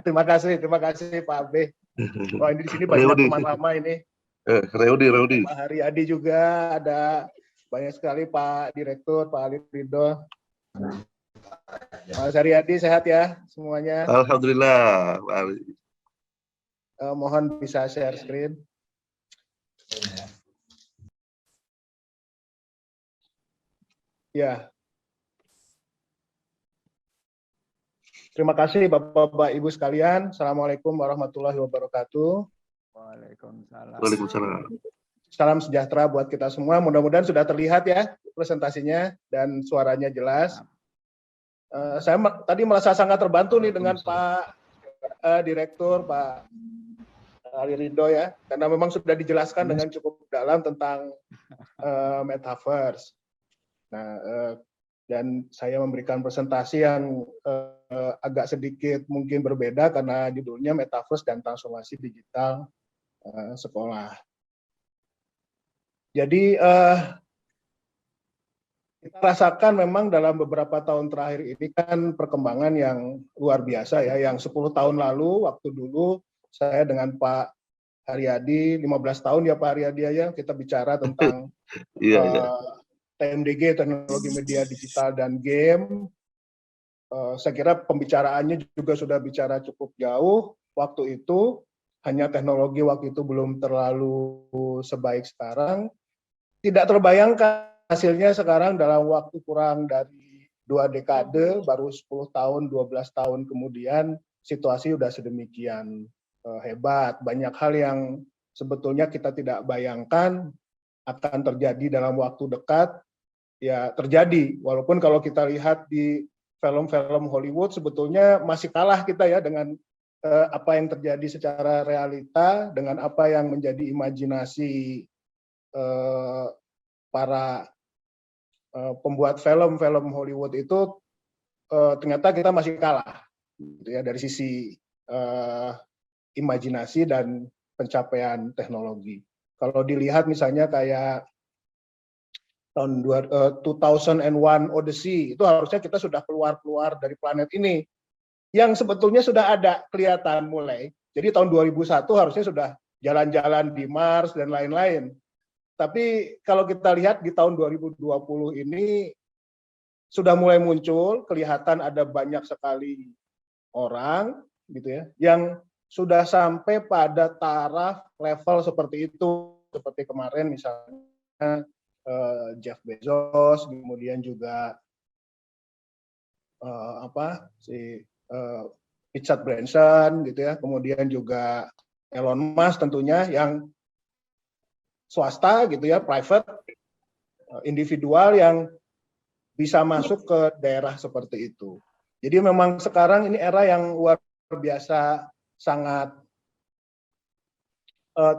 Terima kasih Pak Abe. Wah, ini di sini banyak Reudi. teman lama ini. Reudi. Pak Haryadi juga ada, banyak sekali Pak Direktur, Pak Ali Ridho. Mas Haryadi sehat ya semuanya. Alhamdulillah, Pak Ali. Mohon bisa share screen. Ya. Terima kasih Bapak-Bapak Ibu sekalian. Assalamualaikum warahmatullahi wabarakatuh. Waalaikumsalam. Salam sejahtera buat kita semua. Mudah-mudahan sudah terlihat ya presentasinya dan suaranya jelas. Saya tadi merasa sangat terbantu nih dengan Pak Direktur, Pak Ali Ridho ya, karena memang sudah dijelaskan dengan cukup dalam tentang metaverse. Nah, dan saya memberikan presentasi yang agak sedikit mungkin berbeda karena judulnya Metaverse dan Transformasi Digital Sekolah. Jadi kita rasakan memang dalam beberapa tahun terakhir ini kan perkembangan yang luar biasa ya. Yang 10 tahun lalu, waktu dulu saya dengan Pak Haryadi, 15 tahun ya Pak Haryadi ya, kita bicara tentang TMDG, teknologi media digital dan game. Saya kira pembicaraannya juga sudah bicara cukup jauh. Waktu itu hanya teknologi waktu itu belum terlalu sebaik sekarang. Tidak terbayangkan hasilnya sekarang dalam waktu kurang dari 2 dekade, baru 10 tahun, 12 tahun kemudian situasi sudah sedemikian hebat. Banyak hal yang sebetulnya kita tidak bayangkan akan terjadi dalam waktu dekat. Ya terjadi, walaupun kalau kita lihat di film-film Hollywood sebetulnya masih kalah kita ya dengan apa yang terjadi secara realita, dengan apa yang menjadi imajinasi para pembuat film-film Hollywood itu, ternyata kita masih kalah gitu ya, dari sisi imajinasi dan pencapaian teknologi. Kalau dilihat misalnya kayak tahun 2001 Odyssey, itu harusnya kita sudah keluar dari planet ini, yang sebetulnya sudah ada kelihatan mulai. Jadi tahun 2001 harusnya sudah jalan-jalan di Mars dan lain-lain. Tapi kalau kita lihat di tahun 2020 ini sudah mulai muncul, kelihatan ada banyak sekali orang gitu ya, yang sudah sampai pada taraf level seperti itu, seperti kemarin misalnya Jeff Bezos, kemudian juga Richard Branson gitu ya, kemudian juga Elon Musk tentunya yang swasta gitu ya, private, individual yang bisa masuk ke daerah seperti itu. Jadi memang sekarang ini era yang luar biasa, sangat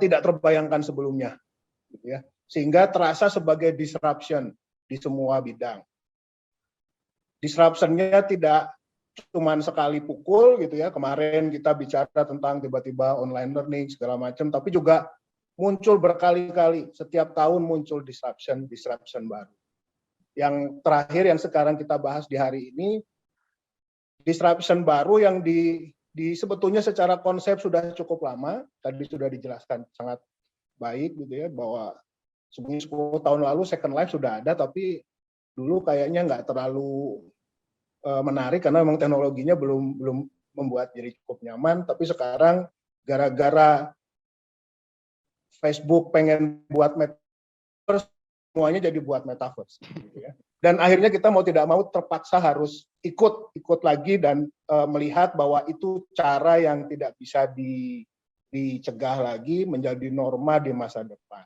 tidak terbayangkan sebelumnya gitu ya. Sehingga terasa sebagai disruption di semua bidang. Disruption-nya tidak cuma sekali pukul gitu ya, kemarin kita bicara tentang tiba-tiba online learning segala macam, tapi juga muncul berkali-kali, setiap tahun muncul disruption baru. Yang terakhir yang sekarang kita bahas di hari ini, disruption baru yang sebetulnya secara konsep sudah cukup lama, tadi sudah dijelaskan sangat baik gitu ya, bahwa 10 tahun lalu Second Life sudah ada, tapi dulu kayaknya nggak terlalu menarik karena memang teknologinya belum membuat jadi cukup nyaman. Tapi sekarang gara-gara Facebook pengen buat metaverse, semuanya jadi buat metaverse. Gitu ya. Dan akhirnya kita mau tidak mau terpaksa harus ikut lagi dan melihat bahwa itu cara yang tidak bisa dicegah lagi, menjadi norma di masa depan.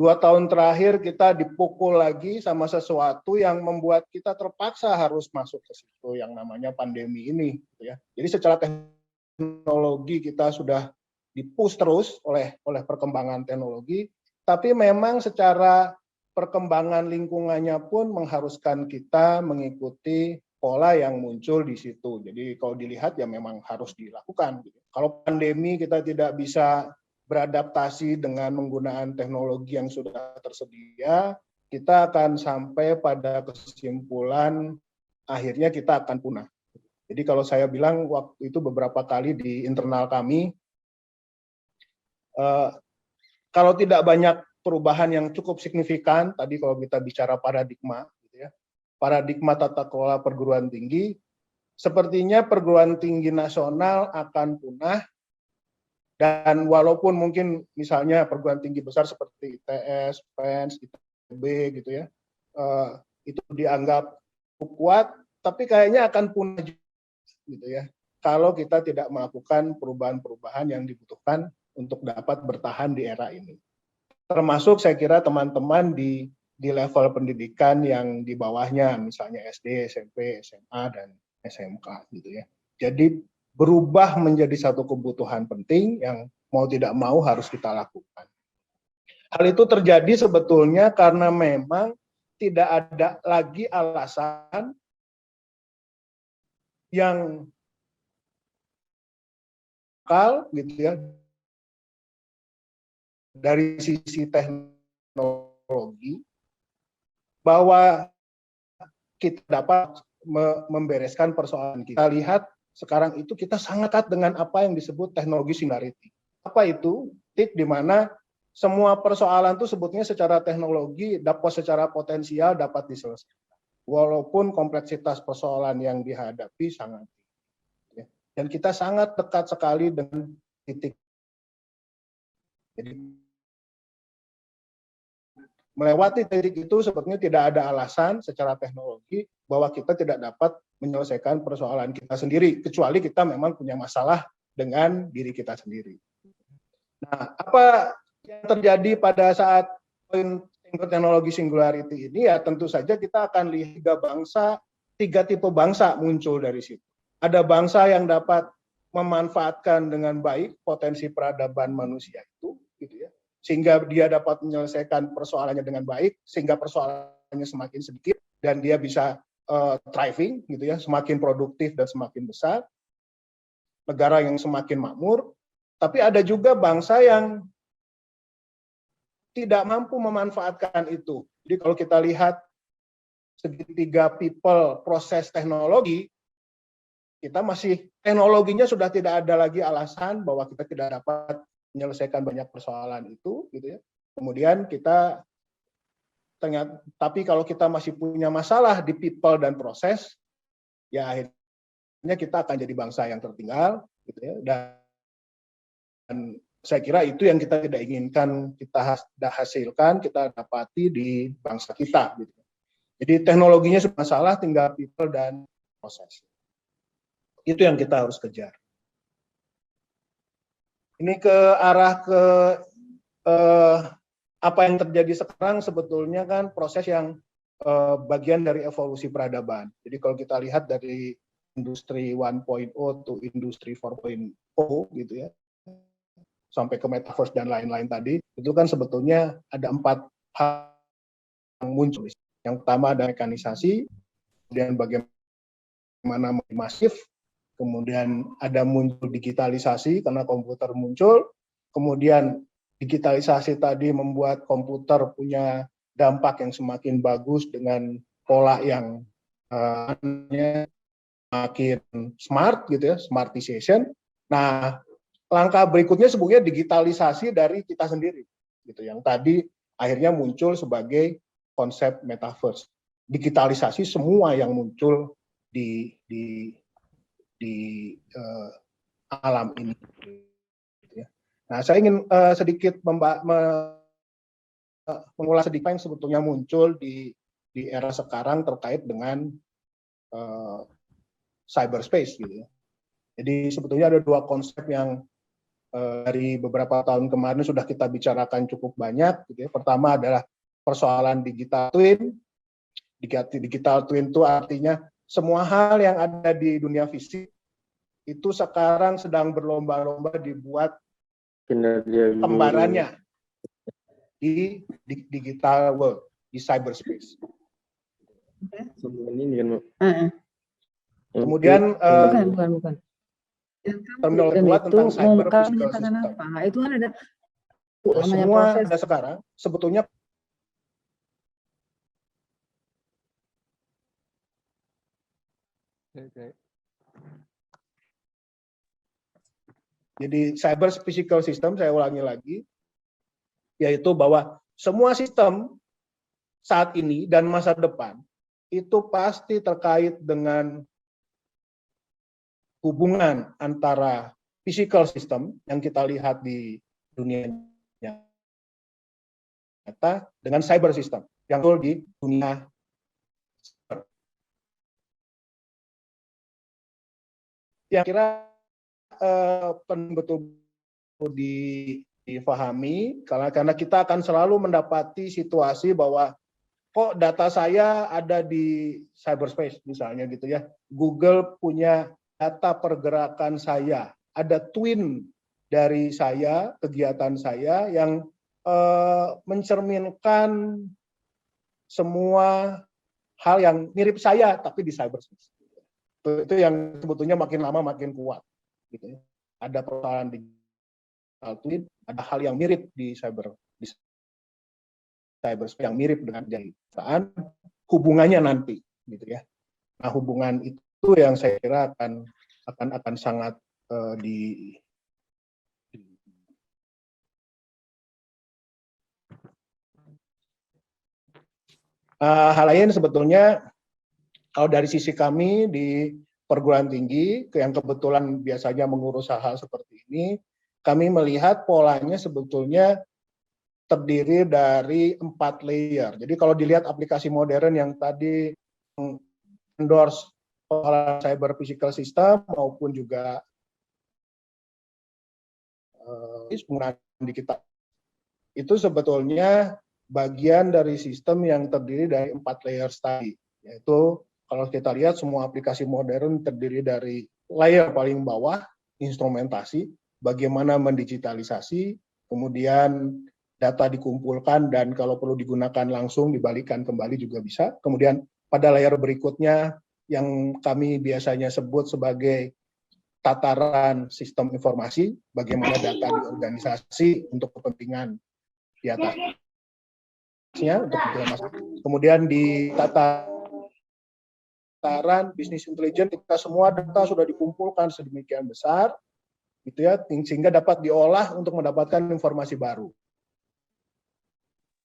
2 tahun terakhir kita dipukul lagi sama sesuatu yang membuat kita terpaksa harus masuk ke situ yang namanya pandemi ini. Gitu ya. Jadi secara teknologi kita sudah dipush terus oleh perkembangan teknologi, tapi memang secara perkembangan lingkungannya pun mengharuskan kita mengikuti pola yang muncul di situ. Jadi kalau dilihat ya memang harus dilakukan. Gitu. Kalau pandemi kita tidak bisa beradaptasi dengan menggunakan teknologi yang sudah tersedia, kita akan sampai pada kesimpulan akhirnya kita akan punah. Jadi kalau saya bilang waktu itu beberapa kali di internal kami, kalau tidak banyak perubahan yang cukup signifikan, tadi kalau kita bicara paradigma, gitu ya, paradigma tata kelola perguruan tinggi, sepertinya perguruan tinggi nasional akan punah, dan walaupun mungkin misalnya perguruan tinggi besar seperti ITS, PENS, ITB gitu ya, itu dianggap kuat, tapi kayaknya akan punah gitu ya, kalau kita tidak melakukan perubahan-perubahan yang dibutuhkan untuk dapat bertahan di era ini. Termasuk saya kira teman-teman di level pendidikan yang di bawahnya, misalnya SD, SMP, SMA, dan SMK gitu ya. Jadi berubah menjadi satu kebutuhan penting yang mau tidak mau harus kita lakukan. Hal itu terjadi sebetulnya karena memang tidak ada lagi alasan yang gitu ya, dari sisi teknologi bahwa kita dapat membereskan persoalan kita. Lihat sekarang itu kita sangat dekat dengan apa yang disebut teknologi singularity. Apa itu? Titik di mana semua persoalan itu sebetulnya secara teknologi dapat secara potensial dapat diselesaikan. Walaupun kompleksitas persoalan yang dihadapi sangat tinggi. Dan kita sangat dekat sekali dengan titik. Jadi melewati titik itu sebetulnya tidak ada alasan secara teknologi bahwa kita tidak dapat menyelesaikan persoalan kita sendiri, kecuali kita memang punya masalah dengan diri kita sendiri. Nah, apa yang terjadi pada saat teknologi singularity ini, ya tentu saja kita akan lihat tiga tipe bangsa muncul dari situ. Ada bangsa yang dapat memanfaatkan dengan baik potensi peradaban manusia itu, gitu ya, sehingga dia dapat menyelesaikan persoalannya dengan baik, sehingga persoalannya semakin sedikit dan dia bisa thriving, gitu ya, semakin produktif dan semakin besar, negara yang semakin makmur. Tapi ada juga bangsa yang tidak mampu memanfaatkan itu. Jadi kalau kita lihat segitiga people proses teknologi, kita masih teknologinya sudah tidak ada lagi alasan bahwa kita tidak dapat menyelesaikan banyak persoalan itu, gitu ya. Kemudian kita ternyata, tapi kalau kita masih punya masalah di people dan proses, ya akhirnya kita akan jadi bangsa yang tertinggal, gitu ya. Dan saya kira itu yang kita tidak inginkan kita hasilkan, kita dapati di bangsa kita, gitu. Jadi teknologinya sudah masalah, tinggal people dan proses. Itu yang kita harus kejar. Ini ke arah ke apa yang terjadi sekarang sebetulnya kan proses yang bagian dari evolusi peradaban. Jadi kalau kita lihat dari industri 1.0 to industri 4.0 gitu ya, sampai ke metaverse dan lain-lain tadi, itu kan sebetulnya ada 4 hal yang muncul. Yang pertama ada mekanisasi, kemudian bagaimana masif, kemudian ada muncul digitalisasi karena komputer muncul, kemudian digitalisasi tadi membuat komputer punya dampak yang semakin bagus dengan pola yang semakin smart gitu ya, smartization. Nah, langkah berikutnya sebetulnya digitalisasi dari kita sendiri gitu, yang tadi akhirnya muncul sebagai konsep metaverse. Digitalisasi semua yang muncul di alam ini. Nah, saya ingin sedikit mengulas sedikit yang sebetulnya muncul di era sekarang terkait dengan cyberspace gitu ya. Jadi sebetulnya ada 2 konsep yang dari beberapa tahun kemarin sudah kita bicarakan cukup banyak gitu ya. Pertama adalah persoalan digital twin. Digital twin itu artinya semua hal yang ada di dunia fisik itu sekarang sedang berlomba-lomba dibuat kembarannya di digital world, di cyberspace. Kemudian bukan. terminal kedua tentang cyber physical system. Apa? Itu kan ada semua proses. Ada sekarang sebetulnya Jadi cyber physical system, saya ulangi lagi, yaitu bahwa semua sistem saat ini dan masa depan itu pasti terkait dengan hubungan antara physical system yang kita lihat di dunia nyata dengan cyber system yang ada di dunia cyber. Yang kira betul difahami karena kita akan selalu mendapati situasi bahwa kok data saya ada di cyberspace misalnya gitu ya. Google punya data pergerakan saya, ada twin dari saya, kegiatan saya yang mencerminkan semua hal yang mirip saya tapi di cyberspace. Itu yang sebetulnya makin lama makin kuat gitu ya. Ada persoalan digital twin, ada hal yang mirip di cyberspace yang mirip dengan kegiatan hubungannya nanti gitu ya. Nah, hubungan itu yang saya kira akan sangat hal lain sebetulnya kalau dari sisi kami di perguruan tinggi yang kebetulan biasanya mengurus hal-hal seperti ini, kami melihat polanya sebetulnya terdiri dari 4 layer. Jadi kalau dilihat aplikasi modern yang tadi endorse cyber physical system maupun juga penggunaan digital, itu sebetulnya bagian dari sistem yang terdiri dari 4 layers tadi, yaitu kalau kita lihat semua aplikasi modern terdiri dari layer paling bawah, instrumentasi, bagaimana mendigitalisasi, kemudian data dikumpulkan dan kalau perlu digunakan langsung dibalikkan kembali juga bisa. Kemudian pada layer berikutnya yang kami biasanya sebut sebagai tataran sistem informasi, bagaimana data diorganisasi untuk kepentingan di atasnya, untuk kepentingan masyarakat. Kemudian di tataran bisnis intelijen, kita semua data sudah dikumpulkan sedemikian besar, gitu ya, sehingga dapat diolah untuk mendapatkan informasi baru.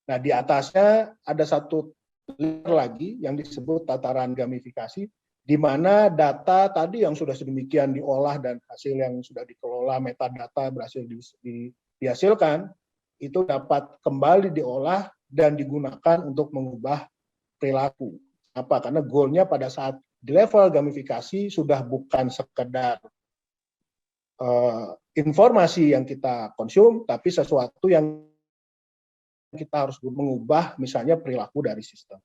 Nah, di atasnya ada satu layer lagi yang disebut tataran gamifikasi, di mana data tadi yang sudah sedemikian diolah dan hasil yang sudah dikelola metadata berhasil dihasilkan, itu dapat kembali diolah dan digunakan untuk mengubah perilaku. Apa? Karena goalnya pada saat di level gamifikasi sudah bukan sekedar informasi yang kita konsum, tapi sesuatu yang kita harus mengubah misalnya perilaku dari sistem.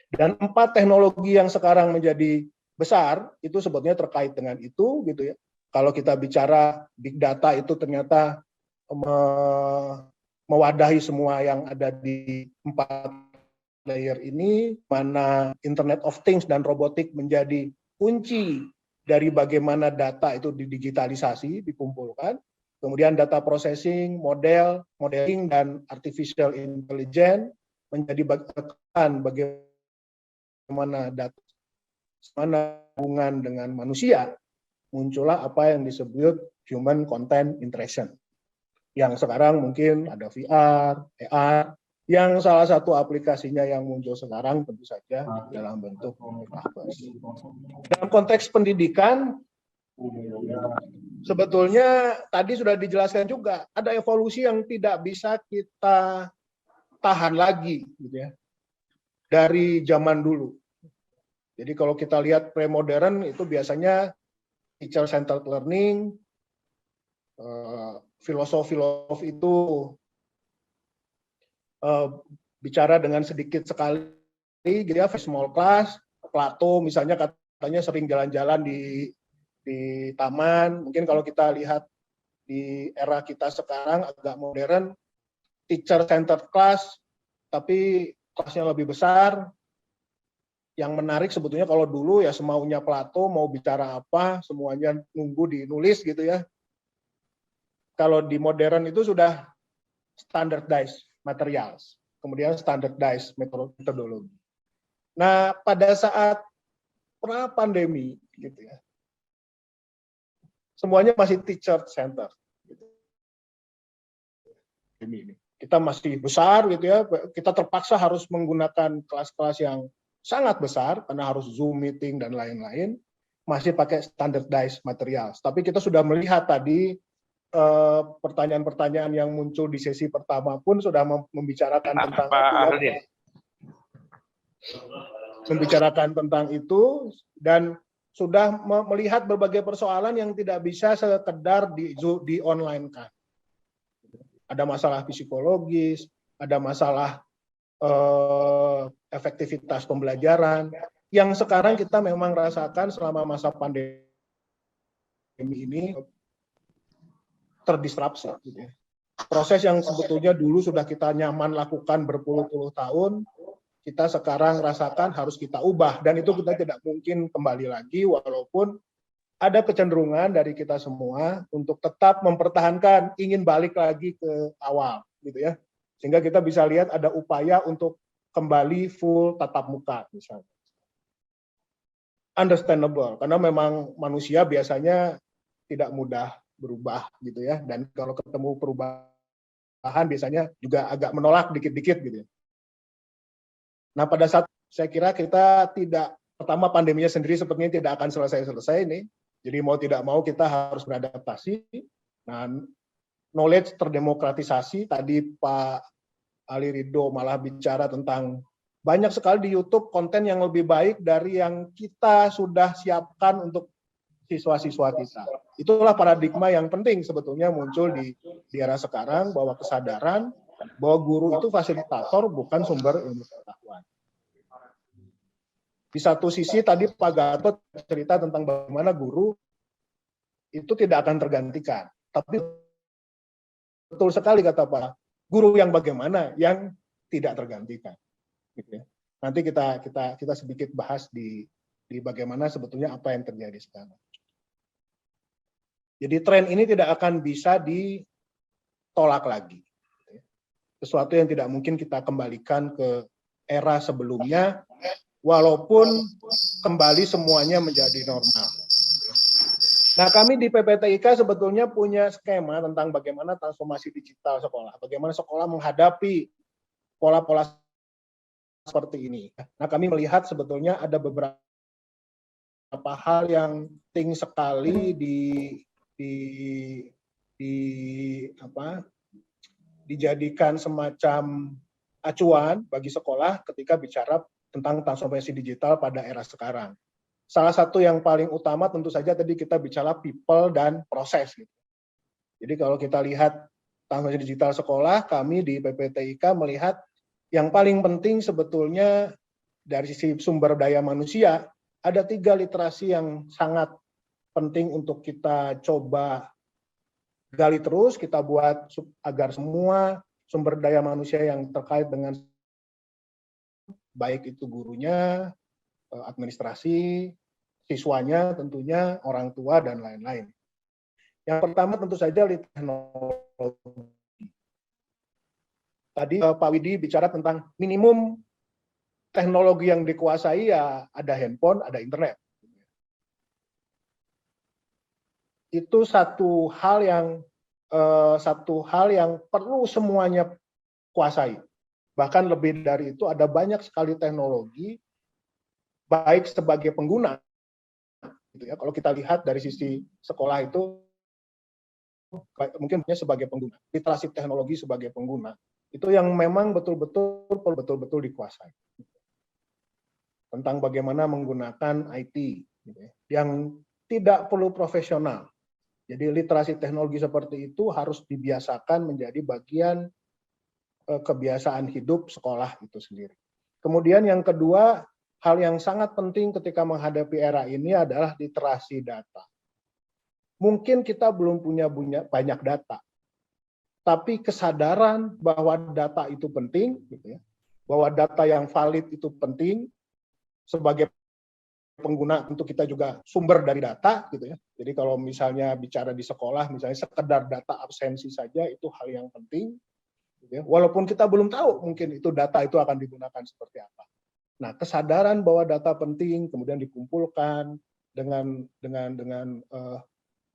Dan 4 teknologi yang sekarang menjadi besar itu sebetulnya terkait dengan itu gitu ya. Kalau kita bicara big data itu ternyata mewadahi semua yang ada di 4 layer ini, mana Internet of Things dan robotik menjadi kunci dari bagaimana data itu didigitalisasi, dikumpulkan. Kemudian data processing, modeling, dan artificial intelligence menjadi bagian bagaimana data, mana hubungan dengan manusia, muncullah apa yang disebut human content interaction. Yang sekarang mungkin ada VR, AR, yang salah satu aplikasinya yang muncul sekarang tentu saja dalam bentuk metaverse. Dalam konteks pendidikan, sebetulnya tadi sudah dijelaskan juga, ada evolusi yang tidak bisa kita tahan lagi gitu ya, dari zaman dulu. Jadi kalau kita lihat pre-modern itu biasanya teacher-centered learning, filosofi itu bicara dengan sedikit sekali, gitu ya, small class. Plato misalnya katanya sering jalan-jalan di taman. Mungkin kalau kita lihat di era kita sekarang agak modern, teacher centered class, tapi kelasnya lebih besar. Yang menarik sebetulnya kalau dulu ya semaunya Plato, mau bicara apa semuanya nunggu dinulis gitu ya. Kalau di modern itu sudah standardized materials, kemudian standardized metodologi. Nah, pada saat pra-pandemi, gitu ya, semuanya masih teacher center. Ini. Kita masih besar gitu ya, kita terpaksa harus menggunakan kelas-kelas yang sangat besar karena harus Zoom meeting dan lain-lain, masih pakai standardized materials. Tapi kita sudah melihat tadi pertanyaan-pertanyaan yang muncul di sesi pertama pun sudah membicarakan tentang membicarakan tentang itu dan sudah melihat berbagai persoalan yang tidak bisa sekedar di online kan. Ada masalah psikologis, ada masalah efektivitas pembelajaran yang sekarang kita memang rasakan selama masa pandemi ini terdisrupsi. Gitu ya. Proses yang sebetulnya dulu sudah kita nyaman lakukan berpuluh-puluh tahun, kita sekarang rasakan harus kita ubah dan itu kita tidak mungkin kembali lagi walaupun ada kecenderungan dari kita semua untuk tetap mempertahankan ingin balik lagi ke awal gitu ya. Sehingga kita bisa lihat ada upaya untuk kembali full tatap muka misalnya. Understandable karena memang manusia biasanya tidak mudah berubah gitu ya dan kalau ketemu perubahan biasanya juga agak menolak dikit-dikit gitu ya. Nah, pada saat saya kira kita tidak pertama pandeminya sendiri sepertinya tidak akan selesai-selesai ini. Jadi mau tidak mau kita harus beradaptasi. Nah, knowledge terdemokratisasi. Tadi Pak Ali Ridho malah bicara tentang banyak sekali di YouTube konten yang lebih baik dari yang kita sudah siapkan untuk siswa-siswa kita. Itulah paradigma yang penting sebetulnya muncul di era sekarang bahwa kesadaran bahwa guru itu fasilitator bukan sumber ilmu pengetahuan. Di satu sisi tadi Pak Gatot cerita tentang bagaimana guru itu tidak akan tergantikan. Tapi betul sekali kata Pak, guru yang bagaimana yang tidak tergantikan. Gitu ya. Nanti kita sedikit bahas di bagaimana sebetulnya apa yang terjadi sekarang. Jadi tren ini tidak akan bisa ditolak lagi. Sesuatu yang tidak mungkin kita kembalikan ke era sebelumnya, walaupun kembali semuanya menjadi normal. Nah, kami di PPTIK sebetulnya punya skema tentang bagaimana transformasi digital sekolah, bagaimana sekolah menghadapi pola-pola seperti ini. Nah, kami melihat sebetulnya ada beberapa hal yang penting sekali dijadikan semacam acuan bagi sekolah ketika bicara tentang transformasi digital pada era sekarang. Salah satu yang paling utama tentu saja tadi kita bicara people dan proses. Jadi kalau kita lihat transformasi digital sekolah, kami di PPTIK melihat yang paling penting sebetulnya dari sisi sumber daya manusia, ada 3 literasi yang sangat penting untuk kita coba gali terus, kita buat agar semua sumber daya manusia yang terkait dengan baik itu gurunya, administrasi, siswanya tentunya, orang tua, dan lain-lain. Yang pertama tentu saja teknologi. Tadi Pak Widi bicara tentang minimum teknologi yang dikuasai ya ada handphone, ada internet. Itu satu hal yang perlu semuanya kuasai. Bahkan lebih dari itu ada banyak sekali teknologi baik sebagai pengguna gitu ya. Kalau kita lihat dari sisi sekolah itu mungkin sebagai pengguna, literasi teknologi sebagai pengguna itu yang memang betul-betul dikuasai. Tentang bagaimana menggunakan IT gitu ya, yang tidak perlu profesional. Jadi literasi teknologi seperti itu harus dibiasakan menjadi bagian kebiasaan hidup sekolah itu sendiri. Kemudian yang kedua, hal yang sangat penting ketika menghadapi era ini adalah literasi data. Mungkin kita belum punya banyak data, tapi kesadaran bahwa data itu penting, gitu ya, bahwa data yang valid itu penting, sebagai pengguna tentu kita juga sumber dari data gitu ya. Jadi kalau misalnya bicara di sekolah misalnya sekedar data absensi saja itu hal yang penting gitu ya. Walaupun kita belum tahu mungkin itu data itu akan digunakan seperti apa. Nah, kesadaran bahwa data penting kemudian dikumpulkan dengan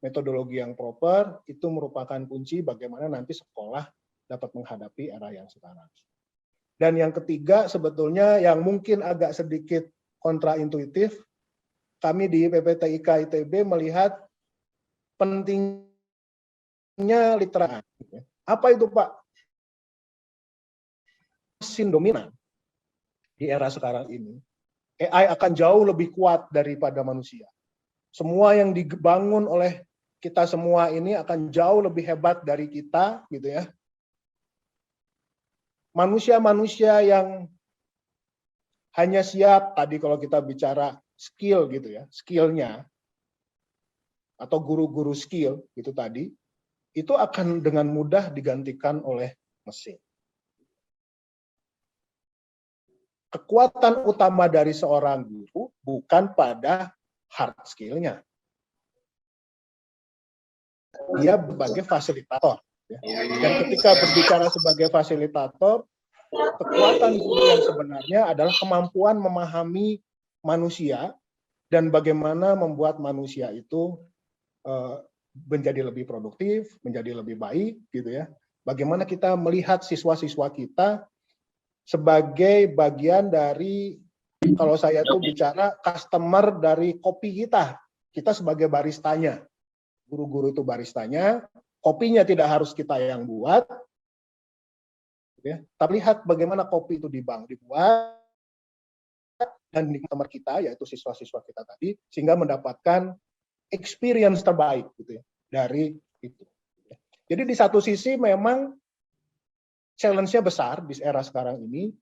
metodologi yang proper, itu merupakan kunci bagaimana nanti sekolah dapat menghadapi era yang sekarang. Dan yang ketiga sebetulnya yang mungkin agak sedikit kontraintuitif, kami di PPTIK ITB melihat pentingnya literasi. Apa itu Pak? Mesin dominan di era sekarang ini. AI akan jauh lebih kuat daripada manusia. Semua yang dibangun oleh kita semua ini akan jauh lebih hebat dari kita, gitu ya. Manusia-manusia yang hanya siap, tadi kalau kita bicara skill gitu ya, skillnya, atau guru-guru skill itu tadi, itu akan dengan mudah digantikan oleh mesin. Kekuatan utama dari seorang guru bukan pada hard skill-nya. Dia sebagai fasilitator. Dan ketika berbicara sebagai fasilitator, kekuatan guru yang sebenarnya adalah kemampuan memahami manusia dan bagaimana membuat manusia itu menjadi lebih produktif, menjadi lebih baik, gitu ya. Bagaimana kita melihat siswa-siswa kita sebagai bagian dari, kalau saya tuh bicara customer dari kopi kita sebagai baristanya. Guru-guru itu baristanya, kopinya tidak harus kita yang buat, ya. Tapi lihat bagaimana kopi itu dibuat dan di customer kita, yaitu siswa-siswa kita tadi, sehingga mendapatkan experience terbaik gitu ya dari itu. Jadi di satu sisi memang challenge-nya besar di era sekarang ini,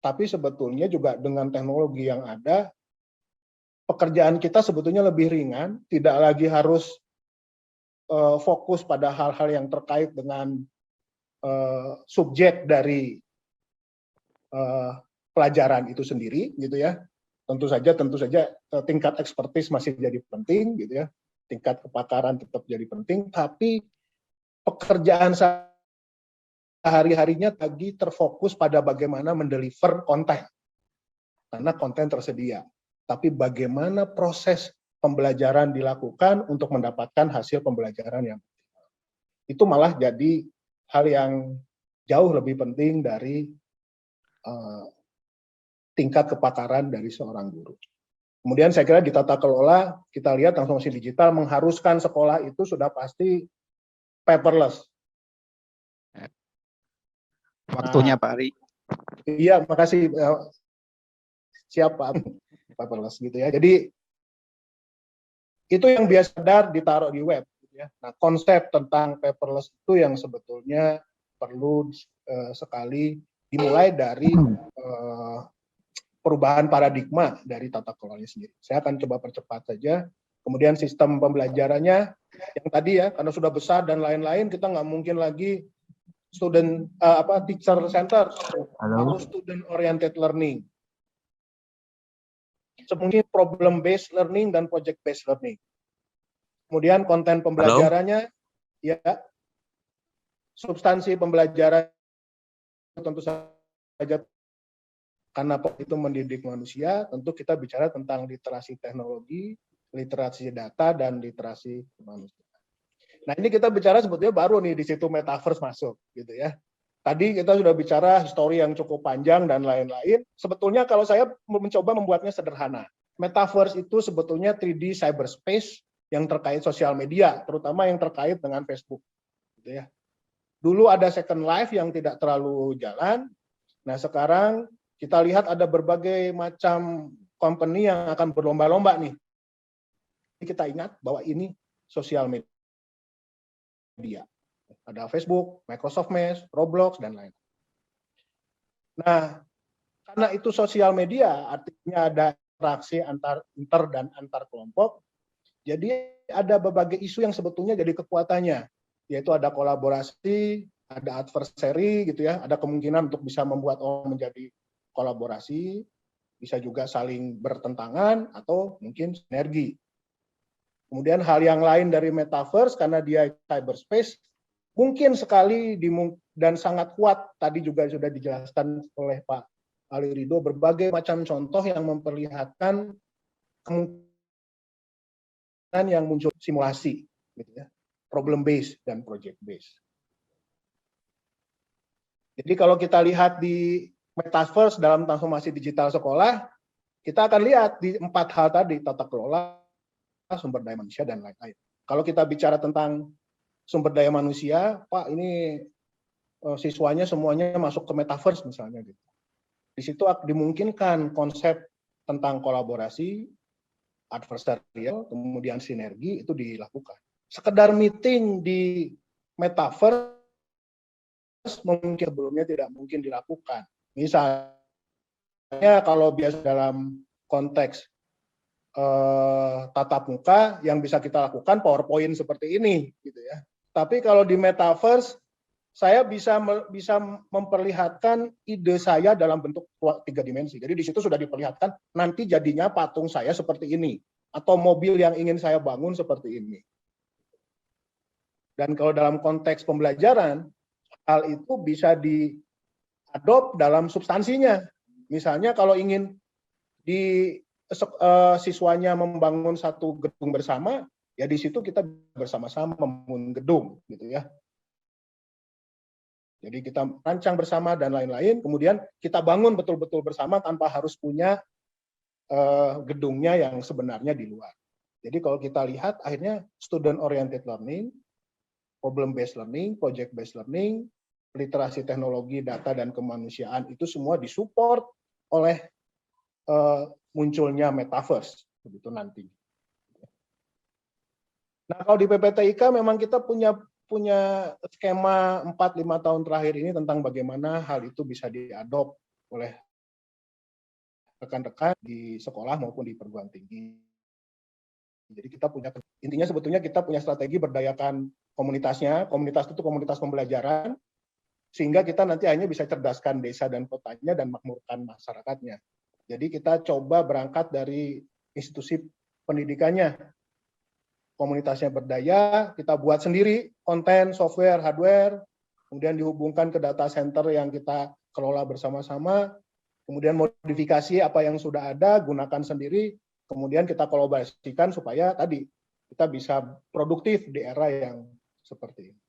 tapi sebetulnya juga dengan teknologi yang ada, pekerjaan kita sebetulnya lebih ringan, tidak lagi harus fokus pada hal-hal yang terkait dengan subjek dari pelajaran itu sendiri, gitu ya. Tentu saja tingkat ekspertis masih jadi penting, gitu ya. Tingkat kepakaran tetap jadi penting, tapi pekerjaan sehari-harinya lagi terfokus pada bagaimana mendeliver konten, karena konten tersedia. Tapi bagaimana proses pembelajaran dilakukan untuk mendapatkan hasil pembelajaran yang optimal. Itu malah jadi hal yang jauh lebih penting dari tingkat kepakaran dari seorang guru. Kemudian saya kira di tata kelola, kita lihat transformasi digital mengharuskan sekolah itu sudah pasti paperless. Waktunya Pak Ari. Iya, makasih. Siap Pak, paperless gitu ya. Jadi itu yang biasa ditaruh di web. Gitu ya. Nah, konsep tentang paperless itu yang sebetulnya perlu sekali dimulai dari perubahan paradigma dari tata kelolanya sendiri. Saya akan coba percepat saja. Kemudian sistem pembelajarannya yang tadi ya, karena sudah besar dan lain-lain, kita nggak mungkin lagi teacher center, harus student oriented learning. Mungkin problem based learning dan project based learning. Kemudian konten pembelajarannya, ya, substansi pembelajaran tentu saja karena itu mendidik manusia, tentu kita bicara tentang literasi teknologi, literasi data, dan literasi manusia. Nah, ini kita bicara sebetulnya baru nih di situ metaverse masuk, gitu ya. Tadi kita sudah bicara histori yang cukup panjang dan lain-lain. Sebetulnya kalau saya mencoba membuatnya sederhana, metaverse itu sebetulnya 3D cyberspace yang terkait sosial media, terutama yang terkait dengan Facebook, gitu ya. Dulu ada Second Life yang tidak terlalu jalan. Nah, sekarang kita lihat ada berbagai macam company yang akan berlomba-lomba nih. Kita ingat bahwa ini sosial media. Ada Facebook, Microsoft Mesh, Roblox, dan lain. Nah, karena itu sosial media, artinya ada interaksi inter dan antar kelompok, jadi ada berbagai isu yang sebetulnya jadi kekuatannya, yaitu ada kolaborasi, ada adversary, gitu ya, ada kemungkinan untuk bisa membuat orang menjadi kolaborasi, bisa juga saling bertentangan, atau mungkin sinergi. Kemudian hal yang lain dari metaverse, karena dia cyberspace, mungkin sekali dan sangat kuat, tadi juga sudah dijelaskan oleh Pak Ali Ridho, berbagai macam contoh yang memperlihatkan kemungkinan yang muncul simulasi. gitu ya. Problem based dan project based. Jadi kalau kita lihat di Metaverse dalam transformasi digital sekolah, kita akan lihat di 4 hal tadi, tata kelola, sumber daya manusia, dan lain-lain. Kalau kita bicara tentang sumber daya manusia, Pak, ini siswanya semuanya masuk ke Metaverse misalnya gitu. Di situ dimungkinkan konsep tentang kolaborasi, adversarial, kemudian sinergi itu dilakukan. Sekedar meeting di Metaverse mungkin sebelumnya tidak mungkin dilakukan. Misalnya kalau biasa dalam konteks tatap muka yang bisa kita lakukan PowerPoint seperti ini gitu ya. Tapi kalau di Metaverse saya bisa memperlihatkan ide saya dalam bentuk 3 dimensi. Jadi di situ sudah diperlihatkan nanti jadinya patung saya seperti ini atau mobil yang ingin saya bangun seperti ini. Dan kalau dalam konteks pembelajaran, hal itu bisa diadop dalam substansinya. Misalnya kalau ingin siswanya membangun satu gedung bersama, ya di situ kita bersama-sama membangun gedung, gitu ya. Jadi kita rancang bersama dan lain-lain, kemudian kita bangun betul-betul bersama tanpa harus punya gedungnya yang sebenarnya di luar. Jadi kalau kita lihat akhirnya student oriented learning, problem based learning, project based learning, literasi teknologi, data dan kemanusiaan itu semua disupport oleh munculnya Metaverse begitu nanti. Nah, kalau di PPTIK memang kita punya skema 4-5 tahun terakhir ini tentang bagaimana hal itu bisa diadop oleh rekan-rekan di sekolah maupun di perguruan tinggi. Jadi kita intinya sebetulnya kita punya strategi berdayakan komunitasnya, komunitas itu komunitas pembelajaran, sehingga kita nanti hanya bisa cerdaskan desa dan kotanya dan makmurkan masyarakatnya. Jadi kita coba berangkat dari institusi pendidikannya, komunitasnya berdaya, kita buat sendiri konten, software, hardware, kemudian dihubungkan ke data center yang kita kelola bersama-sama, kemudian modifikasi apa yang sudah ada, gunakan sendiri, kemudian kita kolaborasikan supaya tadi kita bisa produktif di era yang seperti ini.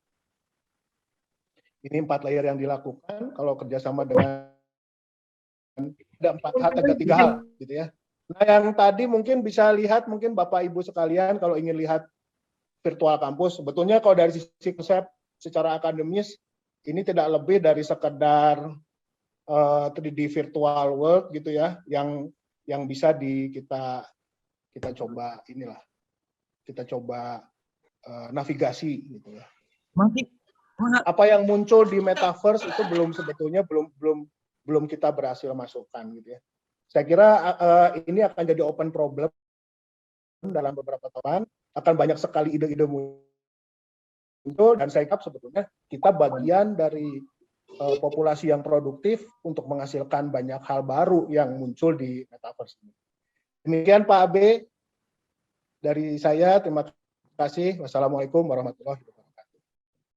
Ini 4 layer yang dilakukan, kalau kerjasama dengan ada 3 hal gitu ya. Nah, yang tadi mungkin bisa lihat, mungkin Bapak Ibu sekalian kalau ingin lihat virtual kampus, sebetulnya kalau dari sisi konsep secara akademis ini tidak lebih dari sekedar 3D virtual world gitu ya, yang bisa kita coba navigasi gitu ya. Apa yang muncul di Metaverse itu sebetulnya belum kita berhasil masukkan gitu ya. Saya kira ini akan jadi open problem dalam beberapa tahun, akan banyak sekali ide-ide muncul, dan saya kira sebetulnya kita bagian dari populasi yang produktif untuk menghasilkan banyak hal baru yang muncul di Metaverse ini. Demikian Pak Abe dari saya, terima kasih. Wassalamualaikum warahmatullahi wabarakatuh.